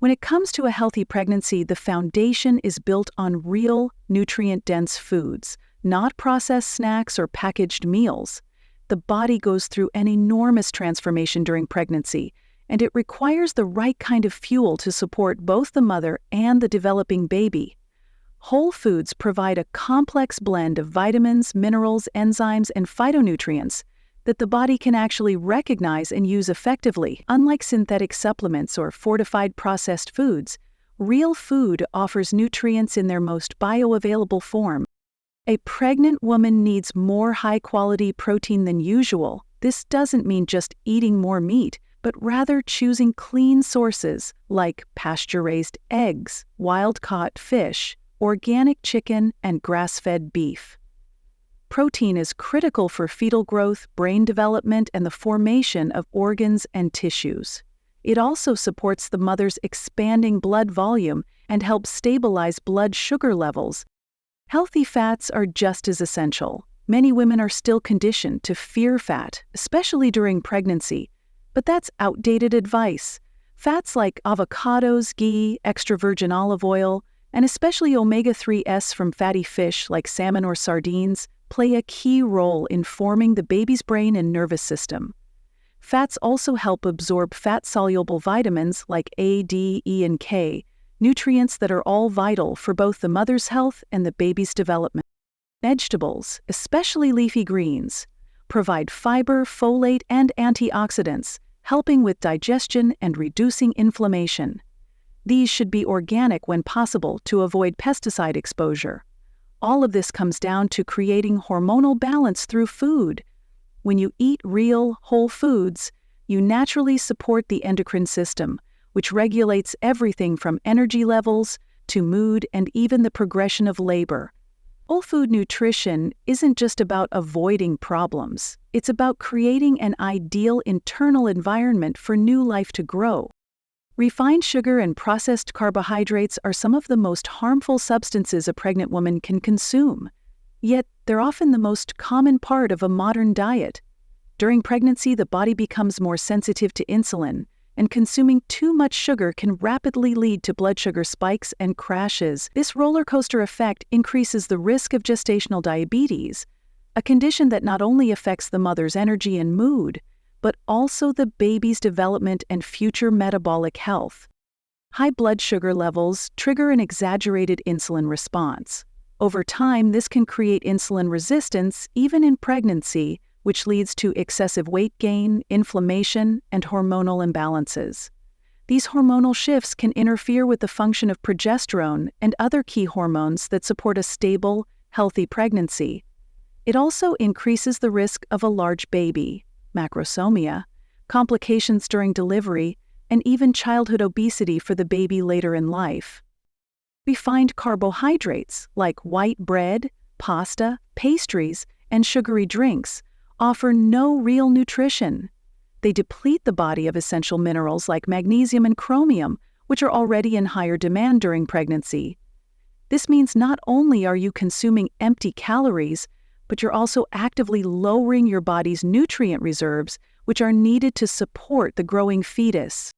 When it comes to a healthy pregnancy, the foundation is built on real, nutrient-dense foods, not processed snacks or packaged meals. The body goes through an enormous transformation during pregnancy, and it requires the right kind of fuel to support both the mother and the developing baby. Whole foods provide a complex blend of vitamins, minerals, enzymes, and phytonutrients that the body can actually recognize and use effectively. Unlike synthetic supplements or fortified processed foods, real food offers nutrients in their most bioavailable form. A pregnant woman needs more high-quality protein than usual. This doesn't mean just eating more meat, but rather choosing clean sources like pasture-raised eggs, wild-caught fish, organic chicken, and grass-fed beef. Protein is critical for fetal growth, brain development, and the formation of organs and tissues. It also supports the mother's expanding blood volume and helps stabilize blood sugar levels. Healthy fats are just as essential. Many women are still conditioned to fear fat, especially during pregnancy, but that's outdated advice. Fats like avocados, ghee, extra virgin olive oil, and especially omega-3s from fatty fish like salmon or sardines play a key role in forming the baby's brain and nervous system. Fats also help absorb fat-soluble vitamins like A, D, E, and K, nutrients that are all vital for both the mother's health and the baby's development. Vegetables, especially leafy greens, provide fiber, folate, and antioxidants, helping with digestion and reducing inflammation. These should be organic when possible to avoid pesticide exposure. All of this comes down to creating hormonal balance through food. When you eat real, whole foods, you naturally support the endocrine system, which regulates everything from energy levels to mood and even the progression of labor. Whole food nutrition isn't just about avoiding problems. It's about creating an ideal internal environment for new life to grow. Refined sugar and processed carbohydrates are some of the most harmful substances a pregnant woman can consume. Yet, they're often the most common part of a modern diet. During pregnancy, the body becomes more sensitive to insulin, and consuming too much sugar can rapidly lead to blood sugar spikes and crashes. This roller coaster effect increases the risk of gestational diabetes, a condition that not only affects the mother's energy and mood, but also the baby's development and future metabolic health. High blood sugar levels trigger an exaggerated insulin response. Over time, this can create insulin resistance, even in pregnancy, which leads to excessive weight gain, inflammation, and hormonal imbalances. These hormonal shifts can interfere with the function of progesterone and other key hormones that support a stable, healthy pregnancy. It also increases the risk of a large baby, macrosomia, complications during delivery, and even childhood obesity for the baby later in life. Refined carbohydrates like white bread, pasta, pastries, and sugary drinks offer no real nutrition. They deplete the body of essential minerals like magnesium and chromium, which are already in higher demand during pregnancy. This means not only are you consuming empty calories, but you're also actively lowering your body's nutrient reserves, which are needed to support the growing fetus.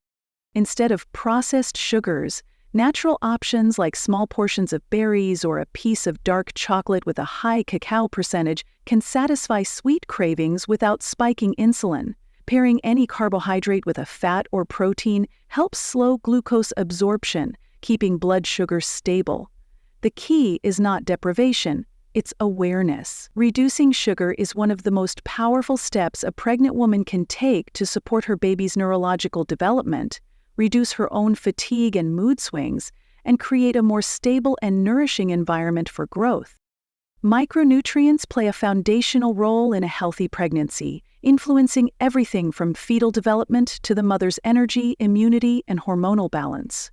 Instead of processed sugars, natural options like small portions of berries or a piece of dark chocolate with a high cacao percentage can satisfy sweet cravings without spiking insulin. Pairing any carbohydrate with a fat or protein helps slow glucose absorption, keeping blood sugar stable. The key is not deprivation, it's awareness. Reducing sugar is one of the most powerful steps a pregnant woman can take to support her baby's neurological development, reduce her own fatigue and mood swings, and create a more stable and nourishing environment for growth. Micronutrients play a foundational role in a healthy pregnancy, influencing everything from fetal development to the mother's energy, immunity, and hormonal balance.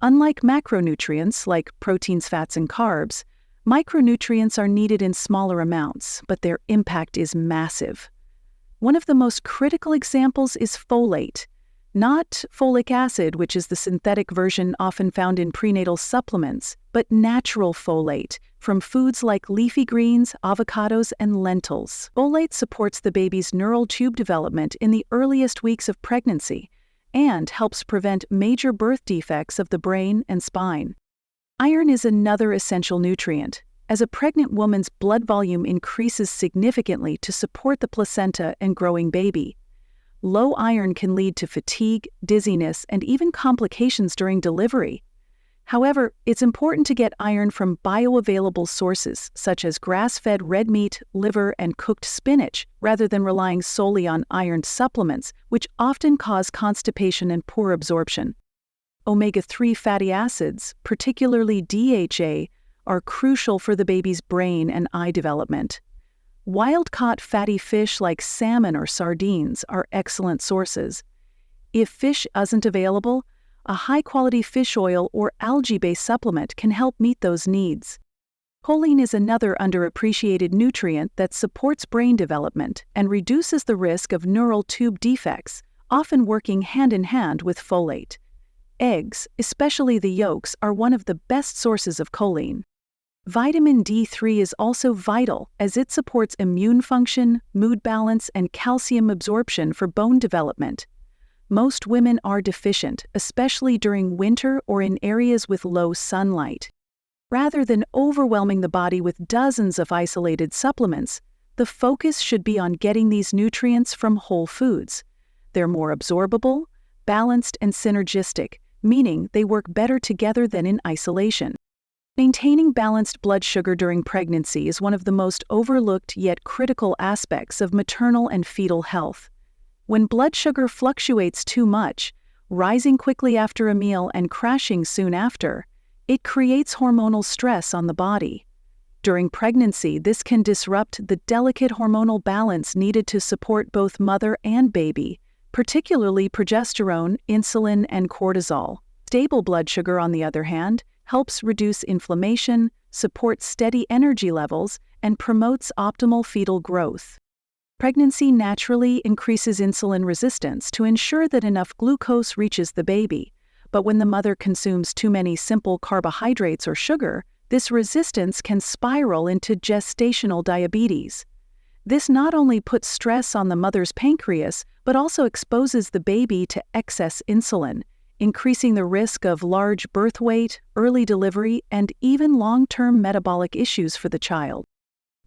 Unlike macronutrients like proteins, fats, and carbs, micronutrients are needed in smaller amounts, but their impact is massive. One of the most critical examples is folate, not folic acid, which is the synthetic version often found in prenatal supplements, but natural folate from foods like leafy greens, avocados, and lentils. Folate supports the baby's neural tube development in the earliest weeks of pregnancy, and helps prevent major birth defects of the brain and spine. Iron is another essential nutrient, as a pregnant woman's blood volume increases significantly to support the placenta and growing baby. Low iron can lead to fatigue, dizziness, and even complications during delivery. However, it's important to get iron from bioavailable sources such as grass-fed red meat, liver, and cooked spinach, rather than relying solely on iron supplements, which often cause constipation and poor absorption. Omega-3 fatty acids, particularly DHA, are crucial for the baby's brain and eye development. Wild-caught fatty fish like salmon or sardines are excellent sources. If fish isn't available, a high-quality fish oil or algae-based supplement can help meet those needs. Choline is another underappreciated nutrient that supports brain development and reduces the risk of neural tube defects, often working hand-in-hand with folate. Eggs, especially the yolks, are one of the best sources of choline. Vitamin D3 is also vital as it supports immune function, mood balance, and calcium absorption for bone development. Most women are deficient, especially during winter or in areas with low sunlight. Rather than overwhelming the body with dozens of isolated supplements, the focus should be on getting these nutrients from whole foods. They're more absorbable, balanced, and synergistic, meaning they work better together than in isolation. Maintaining balanced blood sugar during pregnancy is one of the most overlooked yet critical aspects of maternal and fetal health. When blood sugar fluctuates too much, rising quickly after a meal and crashing soon after, it creates hormonal stress on the body. During pregnancy, this can disrupt the delicate hormonal balance needed to support both mother and baby, particularly progesterone, insulin, and cortisol. Stable blood sugar, on the other hand, helps reduce inflammation, supports steady energy levels, and promotes optimal fetal growth. Pregnancy naturally increases insulin resistance to ensure that enough glucose reaches the baby, but when the mother consumes too many simple carbohydrates or sugar, this resistance can spiral into gestational diabetes. This not only puts stress on the mother's pancreas, but also exposes the baby to excess insulin, increasing the risk of large birth weight, early delivery, and even long-term metabolic issues for the child.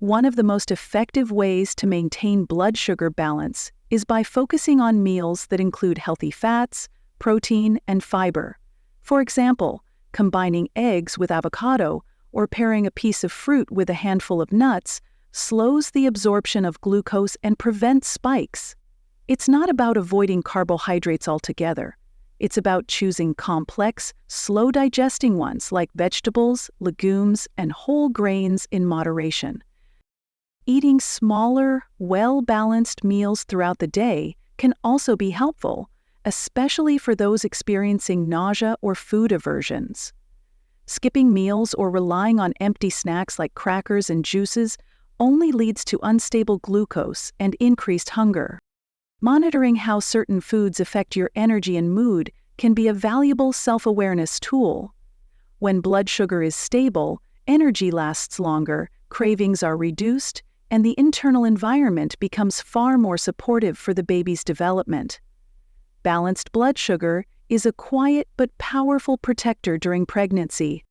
One of the most effective ways to maintain blood sugar balance is by focusing on meals that include healthy fats, protein, and fiber. For example, combining eggs with avocado or pairing a piece of fruit with a handful of nuts slows the absorption of glucose and prevents spikes. It's not about avoiding carbohydrates altogether. It's about choosing complex, slow-digesting ones like vegetables, legumes, and whole grains in moderation. Eating smaller, well-balanced meals throughout the day can also be helpful, especially for those experiencing nausea or food aversions. Skipping meals or relying on empty snacks like crackers and juices only leads to unstable glucose and increased hunger. Monitoring how certain foods affect your energy and mood can be a valuable self-awareness tool. When blood sugar is stable, energy lasts longer, cravings are reduced, and the internal environment becomes far more supportive for the baby's development. Balanced blood sugar is a quiet but powerful protector during pregnancy.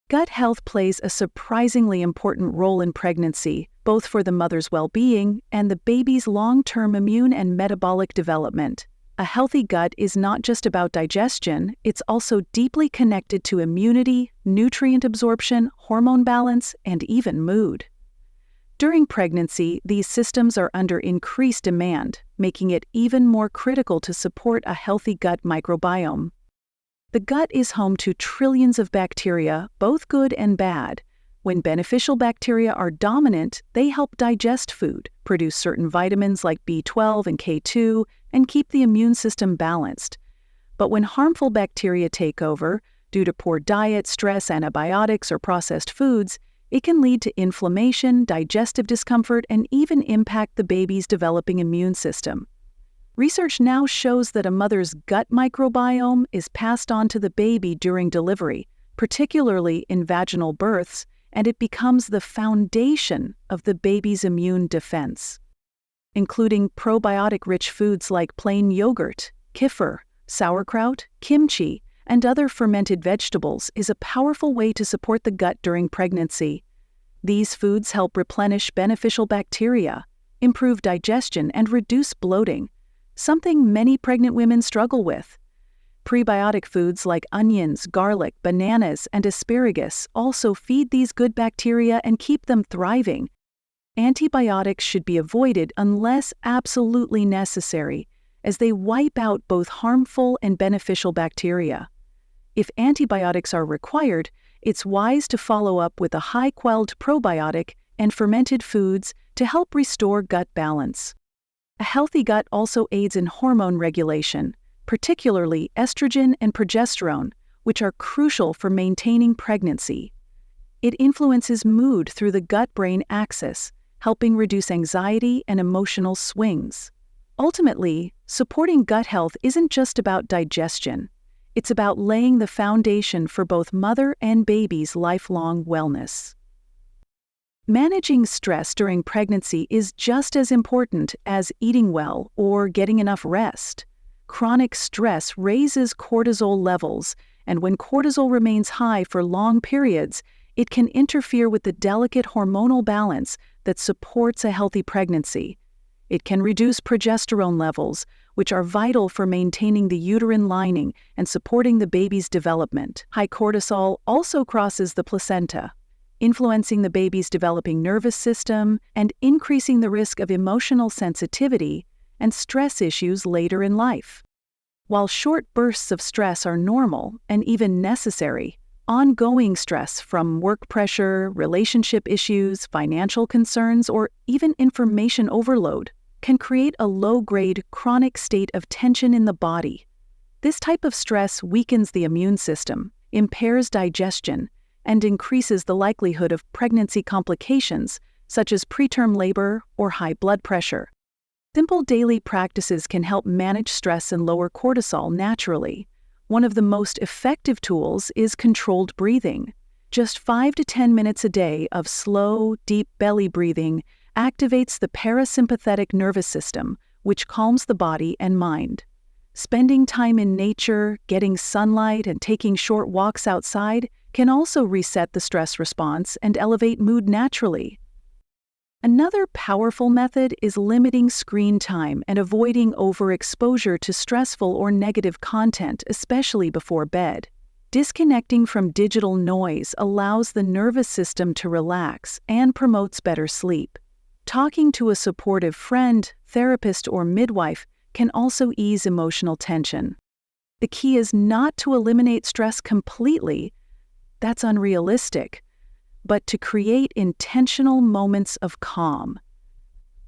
Gut health plays a surprisingly important role in pregnancy, both for the mother's well-being and the baby's long-term immune and metabolic development. A healthy gut is not just about digestion, it's also deeply connected to immunity, nutrient absorption, hormone balance, and even mood. During pregnancy, these systems are under increased demand, making it even more critical to support a healthy gut microbiome. The gut is home to trillions of bacteria, both good and bad. When beneficial bacteria are dominant, they help digest food, produce certain vitamins like B12 and K2, and keep the immune system balanced. But when harmful bacteria take over, due to poor diet, stress, antibiotics, or processed foods, it can lead to inflammation, digestive discomfort, and even impact the baby's developing immune system. Research now shows that a mother's gut microbiome is passed on to the baby during delivery, particularly in vaginal births, and it becomes the foundation of the baby's immune defense. Including probiotic-rich foods like plain yogurt, kefir, Sauerkraut, kimchi, and other fermented vegetables is a powerful way to support the gut during pregnancy. These foods help replenish beneficial bacteria, improve digestion, and reduce bloating, something many pregnant women struggle with. Prebiotic foods like onions, garlic, bananas, and asparagus also feed these good bacteria and keep them thriving. Antibiotics should be avoided unless absolutely necessary, as they wipe out both harmful and beneficial bacteria. If antibiotics are required, it's wise to follow up with a high-quality probiotic and fermented foods to help restore gut balance. A healthy gut also aids in hormone regulation, particularly estrogen and progesterone, which are crucial for maintaining pregnancy. It influences mood through the gut-brain axis, helping reduce anxiety and emotional swings. Ultimately, supporting gut health isn't just about digestion. It's about laying the foundation for both mother and baby's lifelong wellness. Managing stress during pregnancy is just as important as eating well or getting enough rest. Chronic stress raises cortisol levels, and when cortisol remains high for long periods, it can interfere with the delicate hormonal balance that supports a healthy pregnancy. It can reduce progesterone levels, which are vital for maintaining the uterine lining and supporting the baby's development. High cortisol also crosses the placenta, influencing the baby's developing nervous system and increasing the risk of emotional sensitivity and stress issues later in life. While short bursts of stress are normal and even necessary, ongoing stress from work pressure, relationship issues, financial concerns, or even information overload can create a low-grade chronic state of tension in the body. This type of stress weakens the immune system, impairs digestion, and increases the likelihood of pregnancy complications such as preterm labor or high blood pressure. Simple daily practices can help manage stress and lower cortisol naturally. One of the most effective tools is controlled breathing. Just 5 to 10 minutes a day of slow, deep belly breathing activates the parasympathetic nervous system, which calms the body and mind. Spending time in nature, getting sunlight, and taking short walks outside can also reset the stress response and elevate mood naturally. Another powerful method is limiting screen time and avoiding overexposure to stressful or negative content, especially before bed. Disconnecting from digital noise allows the nervous system to relax and promotes better sleep. Talking to a supportive friend, therapist, or midwife can also ease emotional tension. The key is not to eliminate stress completely. That's unrealistic. But to create intentional moments of calm.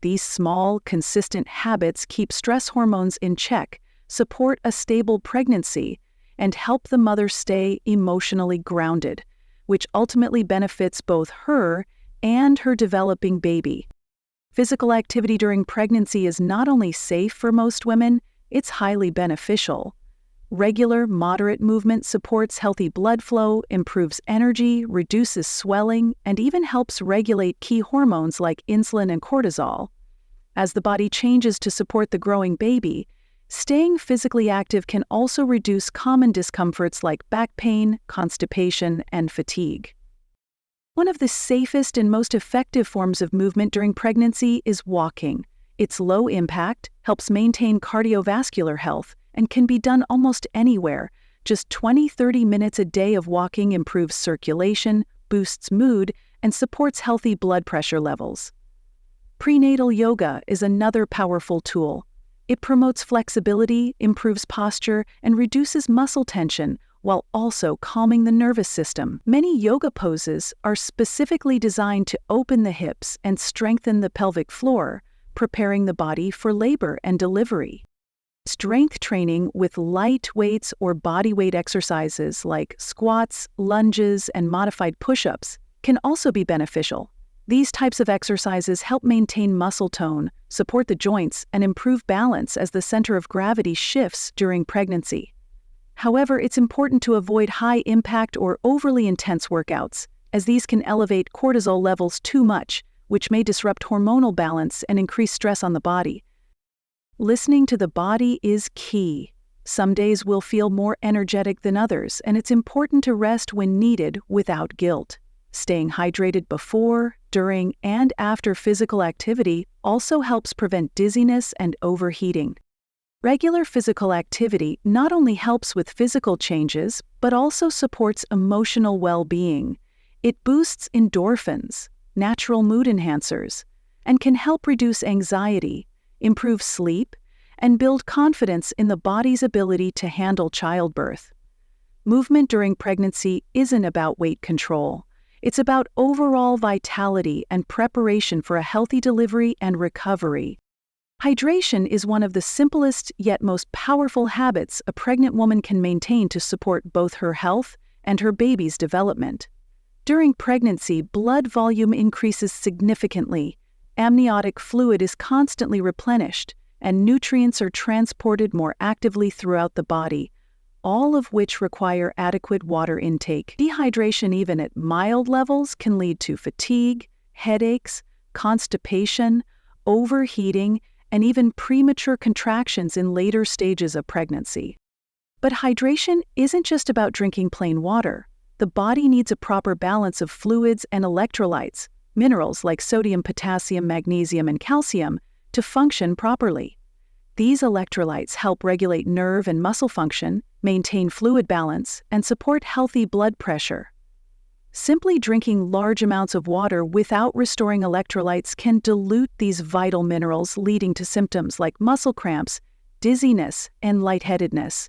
These small, consistent habits keep stress hormones in check, support a stable pregnancy, and help the mother stay emotionally grounded, which ultimately benefits both her and her developing baby. Physical activity during pregnancy is not only safe for most women, it's highly beneficial. Regular, moderate movement supports healthy blood flow, improves energy, reduces swelling, and even helps regulate key hormones like insulin and cortisol. As the body changes to support the growing baby, staying physically active can also reduce common discomforts like back pain, constipation, and fatigue. One of the safest and most effective forms of movement during pregnancy is walking. It's low impact, helps maintain cardiovascular health, and can be done almost anywhere. Just 20-30 minutes a day of walking improves circulation, boosts mood, and supports healthy blood pressure levels. Prenatal yoga is another powerful tool. It promotes flexibility, improves posture, and reduces muscle tension, while also calming the nervous system. Many yoga poses are specifically designed to open the hips and strengthen the pelvic floor, preparing the body for labor and delivery. Strength training with light weights or bodyweight exercises like squats, lunges, and modified push-ups can also be beneficial. These types of exercises help maintain muscle tone, support the joints, and improve balance as the center of gravity shifts during pregnancy. However, it's important to avoid high-impact or overly intense workouts, as these can elevate cortisol levels too much, which may disrupt hormonal balance and increase stress on the body. Listening to the body is key. Some days will feel more energetic than others, and it's important to rest when needed without guilt. Staying hydrated before, during, and after physical activity also helps prevent dizziness and overheating. Regular physical activity not only helps with physical changes, but also supports emotional well-being. It boosts endorphins, natural mood enhancers, and can help reduce anxiety, improve sleep, and build confidence in the body's ability to handle childbirth. Movement during pregnancy isn't about weight control. It's about overall vitality and preparation for a healthy delivery and recovery. Hydration is one of the simplest yet most powerful habits a pregnant woman can maintain to support both her health and her baby's development. During pregnancy, blood volume increases significantly, amniotic fluid is constantly replenished, and nutrients are transported more actively throughout the body, all of which require adequate water intake. Dehydration, even at mild levels, can lead to fatigue, headaches, constipation, overheating, and even premature contractions in later stages of pregnancy. But hydration isn't just about drinking plain water. The body needs a proper balance of fluids and electrolytes, minerals like sodium, potassium, magnesium, and calcium, to function properly. These electrolytes help regulate nerve and muscle function, maintain fluid balance, and support healthy blood pressure. Simply drinking large amounts of water without restoring electrolytes can dilute these vital minerals, leading to symptoms like muscle cramps, dizziness, and lightheadedness.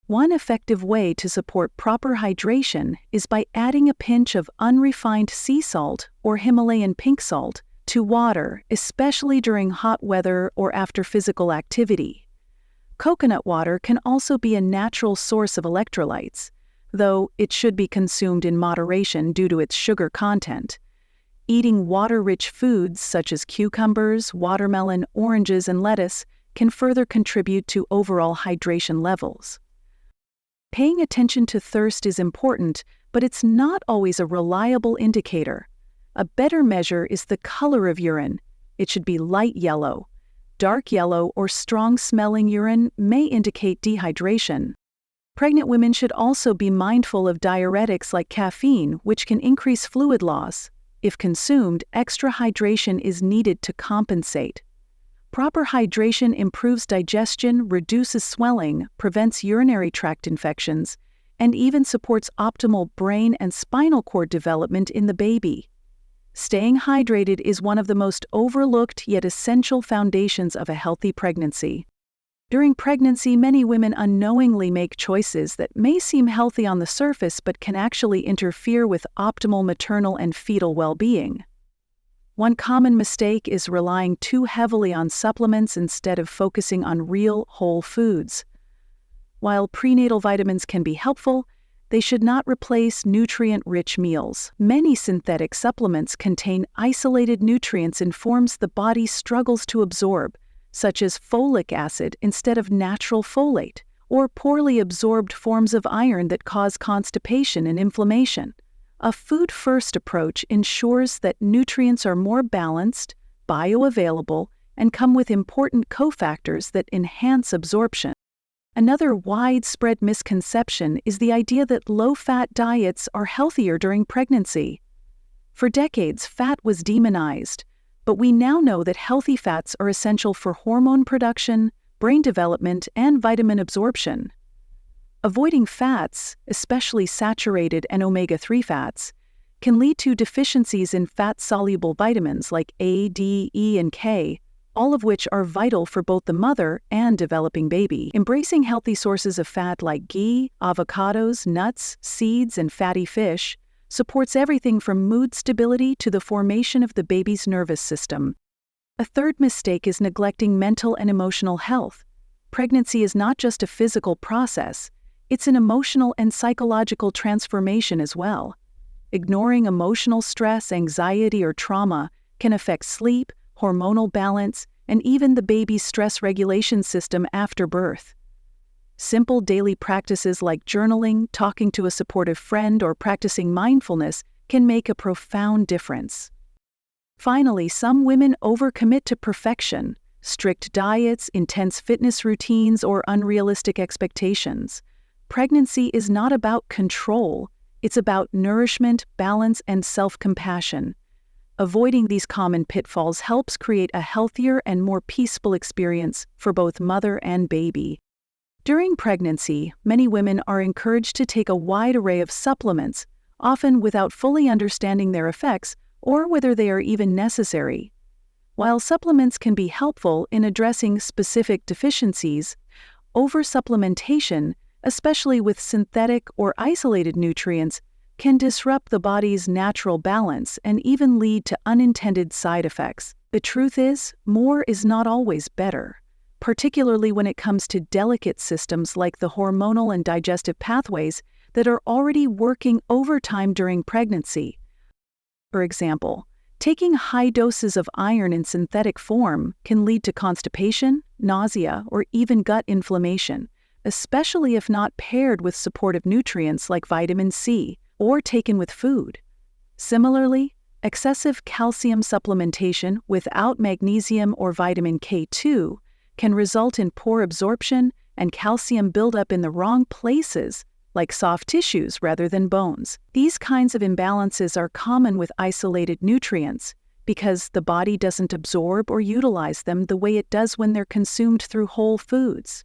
One effective way to support proper hydration is by adding a pinch of unrefined sea salt or Himalayan pink salt to water, especially during hot weather or after physical activity. Coconut water can also be a natural source of electrolytes, though it should be consumed in moderation due to its sugar content. Eating water-rich foods such as cucumbers, watermelon, oranges, and lettuce can further contribute to overall hydration levels. Paying attention to thirst is important, but it's not always a reliable indicator. A better measure is the color of urine. It should be light yellow. Dark yellow or strong-smelling urine may indicate dehydration. Pregnant women should also be mindful of diuretics like caffeine, which can increase fluid loss. If consumed, extra hydration is needed to compensate. Proper hydration improves digestion, reduces swelling, prevents urinary tract infections, and even supports optimal brain and spinal cord development in the baby. Staying hydrated is one of the most overlooked yet essential foundations of a healthy pregnancy. During pregnancy, many women unknowingly make choices that may seem healthy on the surface but can actually interfere with optimal maternal and fetal well-being. One common mistake is relying too heavily on supplements instead of focusing on real, whole foods. While prenatal vitamins can be helpful, they should not replace nutrient-rich meals. Many synthetic supplements contain isolated nutrients in forms the body struggles to absorb, such as folic acid instead of natural folate, or poorly absorbed forms of iron that cause constipation and inflammation. A food-first approach ensures that nutrients are more balanced, bioavailable, and come with important cofactors that enhance absorption. Another widespread misconception is the idea that low-fat diets are healthier during pregnancy. For decades, fat was demonized, but we now know that healthy fats are essential for hormone production, brain development, and vitamin absorption. Avoiding fats, especially saturated and omega-3 fats, can lead to deficiencies in fat-soluble vitamins like A, D, E, and K, all of which are vital for both the mother and developing baby. Embracing healthy sources of fat like ghee, avocados, nuts, seeds, and fatty fish supports everything from mood stability to the formation of the baby's nervous system. A third mistake is neglecting mental and emotional health. Pregnancy is not just a physical process, it's an emotional and psychological transformation as well. Ignoring emotional stress, anxiety, or trauma can affect sleep, hormonal balance, and even the baby's stress regulation system after birth. Simple daily practices like journaling, talking to a supportive friend, or practicing mindfulness can make a profound difference. Finally, some women overcommit to perfection, strict diets, intense fitness routines, or unrealistic expectations. Pregnancy is not about control, it's about nourishment, balance, and self-compassion. Avoiding these common pitfalls helps create a healthier and more peaceful experience for both mother and baby. During pregnancy, many women are encouraged to take a wide array of supplements, often without fully understanding their effects or whether they are even necessary. While supplements can be helpful in addressing specific deficiencies, oversupplementation, especially with synthetic or isolated nutrients, can disrupt the body's natural balance and even lead to unintended side effects. The truth is, more is not always better, particularly when it comes to delicate systems like the hormonal and digestive pathways that are already working overtime during pregnancy. For example, taking high doses of iron in synthetic form can lead to constipation, nausea, or even gut inflammation, especially if not paired with supportive nutrients like vitamin C or taken with food. Similarly, excessive calcium supplementation without magnesium or vitamin K2 can result in poor absorption and calcium buildup in the wrong places, like soft tissues rather than bones. These kinds of imbalances are common with isolated nutrients because the body doesn't absorb or utilize them the way it does when they're consumed through whole foods.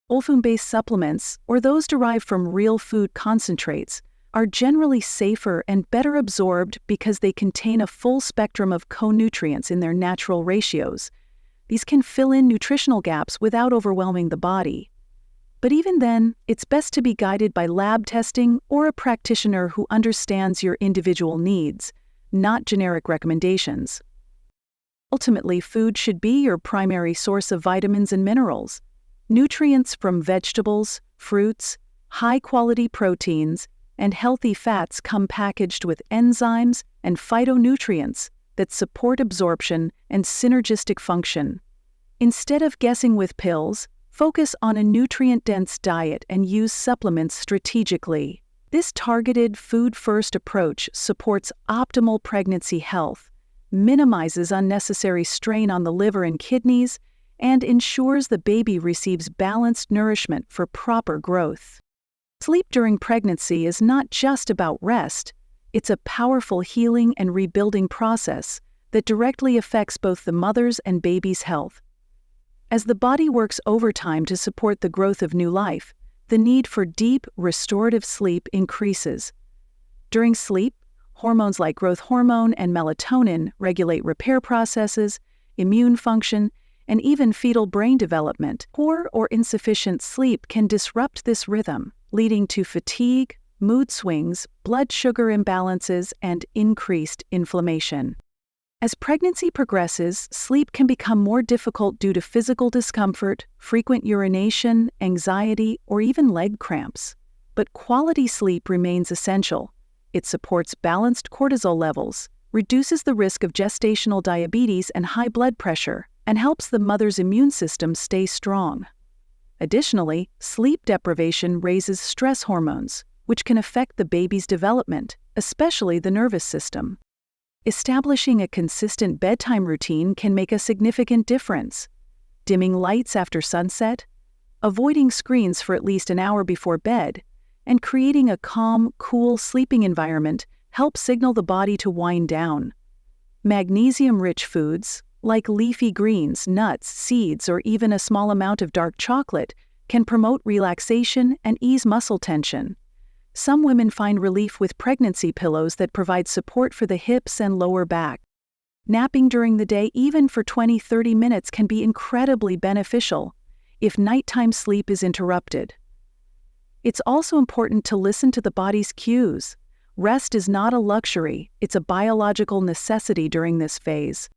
Whole food-based supplements, or those derived from real food concentrates, are generally safer and better absorbed because they contain a full spectrum of co-nutrients in their natural ratios. These can fill in nutritional gaps without overwhelming the body. But even then, it's best to be guided by lab testing or a practitioner who understands your individual needs, not generic recommendations. Ultimately, food should be your primary source of vitamins and minerals. Nutrients from vegetables, fruits, high-quality proteins, and healthy fats come packaged with enzymes and phytonutrients that support absorption and synergistic function. Instead of guessing with pills, focus on a nutrient-dense diet and use supplements strategically. This targeted food-first approach supports optimal pregnancy health, minimizes unnecessary strain on the liver and kidneys, and ensures the baby receives balanced nourishment for proper growth. Sleep during pregnancy is not just about rest, it's a powerful healing and rebuilding process that directly affects both the mother's and baby's health. As the body works overtime to support the growth of new life, the need for deep, restorative sleep increases. During sleep, hormones like growth hormone and melatonin regulate repair processes, immune function, and even fetal brain development. Poor or insufficient sleep can disrupt this rhythm, leading to fatigue, mood swings, blood sugar imbalances, and increased inflammation. As pregnancy progresses, sleep can become more difficult due to physical discomfort, frequent urination, anxiety, or even leg cramps. But quality sleep remains essential. It supports balanced cortisol levels, reduces the risk of gestational diabetes and high blood pressure, and helps the mother's immune system stay strong. Additionally, sleep deprivation raises stress hormones, which can affect the baby's development, especially the nervous system. Establishing a consistent bedtime routine can make a significant difference. Dimming lights after sunset, avoiding screens for at least an hour before bed, and creating a calm, cool sleeping environment help signal the body to wind down. Magnesium-rich foods, like leafy greens, nuts, seeds, or even a small amount of dark chocolate, can promote relaxation and ease muscle tension. Some women find relief with pregnancy pillows that provide support for the hips and lower back. Napping during the day, even for 20-30 minutes, can be incredibly beneficial if nighttime sleep is interrupted. It's also important to listen to the body's cues. Rest is not a luxury, it's a biological necessity during this phase.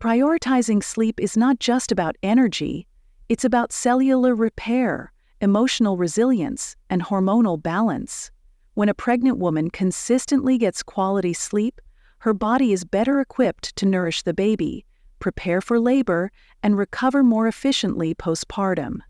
Prioritizing sleep is not just about energy, it's about cellular repair, emotional resilience, and hormonal balance. When a pregnant woman consistently gets quality sleep, her body is better equipped to nourish the baby, prepare for labor, and recover more efficiently postpartum.